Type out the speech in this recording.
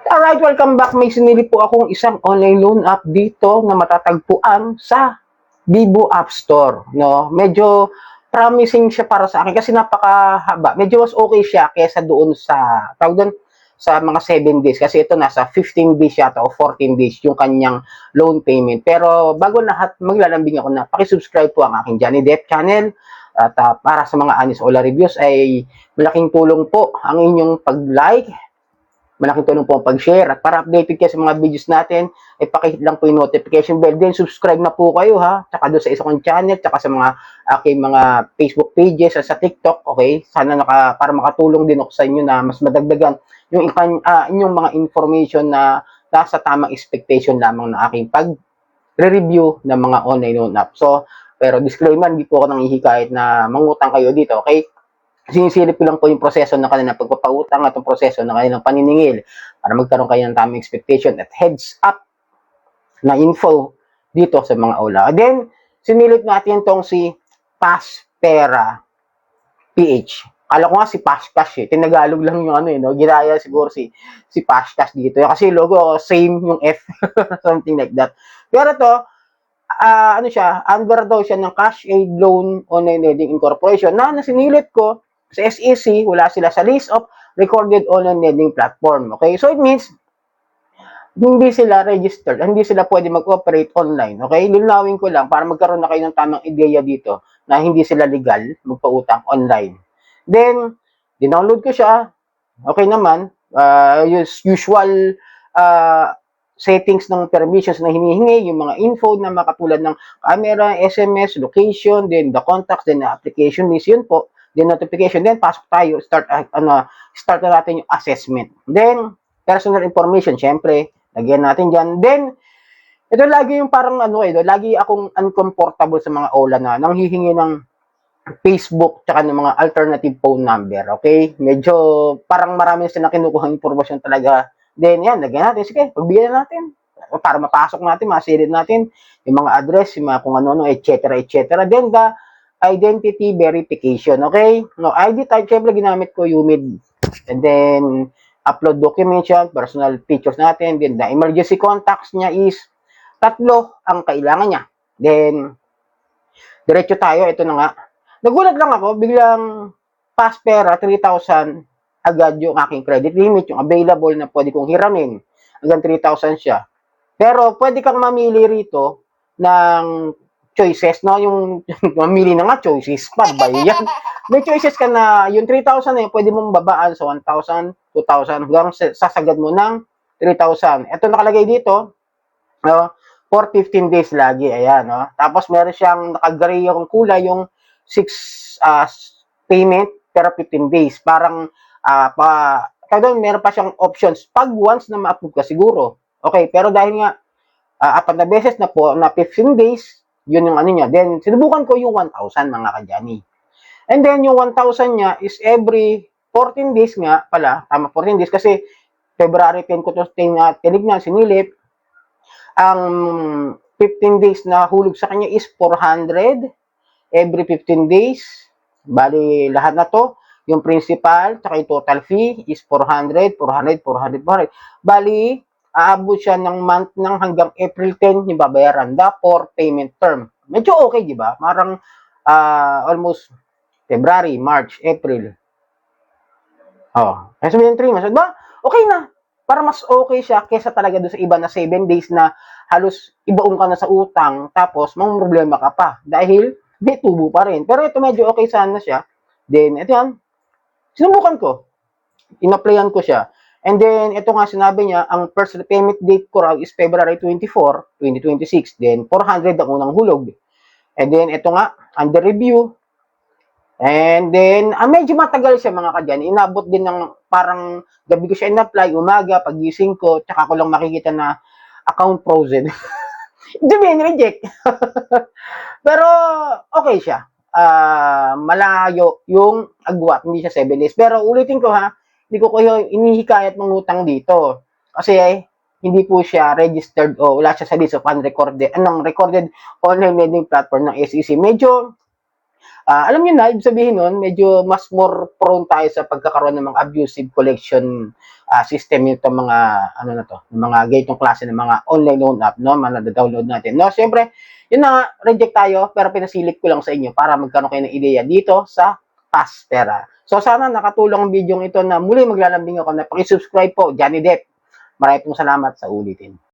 Alright, welcome back. May sinili po akong isang online loan app dito na matatagpuan sa Vivo App Store. No? Medyo promising siya para sa akin kasi napakahaba. Medyo mas okay siya kaysa doon sa, tawag doon, sa mga 7 days. Kasi ito nasa 15 days yata o 14 days yung kanyang loan payment. Pero bago lahat, maglalambing ako na pakisubscribe po ang aking Johnny Depp channel. At para sa mga Anis Ola reviews ay malaking tulong po ang inyong pag-like, malaking tulong po ang pag-share. At para updated kayo sa mga videos natin, ay pakihit lang po yung notification bell. Then subscribe na po kayo ha. Tsaka doon sa isa kong channel, tsaka sa mga aking mga Facebook pages at sa TikTok. Okay? Sana para makatulong din ako sa inyo na mas madagdagan yung inyong mga information na nasa tamang expectation lamang na aking pag-review ng mga online loan app. So, pero disclaimer, hindi po ako nanghihikayat na mangutang kayo dito, okay? Sinisilip ko lang po yung proseso ng kanilang pagpapautang at yung proseso ng kanilang paniningil para magkaroon kayo ng tamang expectation at heads up na info dito sa mga aula. Then, sinilip natin tong si Paspera PH. Kala ko nga si Pashcash eh. Tinagalog lang yung ano eh, no? Ginaya siguro si Pashcash dito. Kasi logo, same yung F. Something like that. Pero to, ano siya, under daw siya ng Cash Aid Loan Online Lending Incorporation na nasinilip ko sa SEC, wala sila sa list of recorded online lending platform. Okay? So it means, hindi sila registered, hindi sila pwede mag-operate online. Okay? Linawin ko lang para magkaroon na kayo ng tamang ideya dito na hindi sila legal magpautang online. Then, dinownload ko siya. Okay naman. Usual settings ng permissions na hinihingi, yung mga info na makatulad ng camera, SMS, location, then the contacts, then the application list, yun po. Then notification, then pasok tayo, start na natin yung assessment. Then, personal information, syempre, lagyan natin dyan. Then, ito lagi yung parang lagi akong uncomfortable sa mga OLA na nanghihingi ng Facebook tsaka ng mga alternative phone number, okay? Medyo parang marami sila kinukuhang informasyon talaga. Then, yan, lagyan natin. Sige, pagbigyan natin. Para mapasok natin, masilid natin yung mga address, yung mga kung ano-ano, etc., etc. Then, the identity verification, okay? No, ID type, syempre, ginamit ko UMID. And then, upload documents yan, personal features natin. Then, the emergency contacts niya is 3 ang kailangan niya. Then, diretso tayo. Ito na nga. Nagulat lang ako, biglang Paspera, 3,000 agad yung aking credit limit, yung available na pwede kong hiramin. Hanggang 3,000 siya. Pero pwede kang mamili rito ng choices, no? Yung mamili na nga choices, pa ba yan? May choices ka na, yung 3,000 na yun, pwede mong babaan sa 1,000, 2,000, hanggang sasagad mo ng 3,000. Ito nakalagay dito, no? For 15 days lagi, ayan, no? Tapos meron siyang nakagray yung kulay, yung 6 payment per 15 days. Parang meron pa siyang options pag once na ma-approve ka siguro. Okay, pero dahil nga 4 na beses na po na 15 days, yun yung ano niya. Then sinubukan ko yung 1,000 mga kadyani. And then yung 1,000 niya is every 14 days nga pala, tama 14 days kasi February 10 ko to tinignan, sinilip. Ang 15 days na hulog sa kanya is 400 every 15 days. Bali lahat na to. Yung principal, tsaka yung total fee is 400, 400, 400, 400. Bali, aabot siya ng month ng hanggang April 10 yung babayaran. The for payment term. Medyo okay, di ba? Marang almost February, March, April. Kaya sabihin 3 months. Diba? Okay na. Para mas okay siya kesa talaga doon sa iba na 7 days na halos ibaong ka na sa utang tapos mang problema ka pa. Dahil may tubo pa rin. Pero ito medyo okay sana siya. Then, ito yan. Sinubukan ko. In-applyan ko siya. And then, ito nga sinabi niya, ang first payment date ko raw is February 24, 2026. Then, 400 ang unang hulog. And then, ito nga, under review. And then, medyo matagal siya mga kadyan. Inabot din ng parang gabi ko siya in-apply, umaga, pagising ko, tsaka ko lang makikita na account frozen. Sabihin, reject. Pero, okay siya. Malayo yung agwat, hindi siya 7 days. Pero ulitin ko ha, hindi ko kayo inihikayat mangutang dito. Kasi hindi po siya registered o wala siya sa list of recorded online lending platform ng SEC. Medyo Alam niyo na, ibig sabihin nun, medyo mas more prone tayo sa pagkakaroon ng mga abusive collection system nito mga ano na to, ng mga ganitong klase ng mga online loan app, no, mga nada-download natin. No, siyempre, yun na nga, reject tayo, pero pinasilip ko lang sa inyo para magkaroon kayo ng ideya dito sa Pastera. So sana nakatulong ang video ito na muli maglalambing ako na paki-subscribe po, Johnny Depp. Maraming salamat sa ulitin.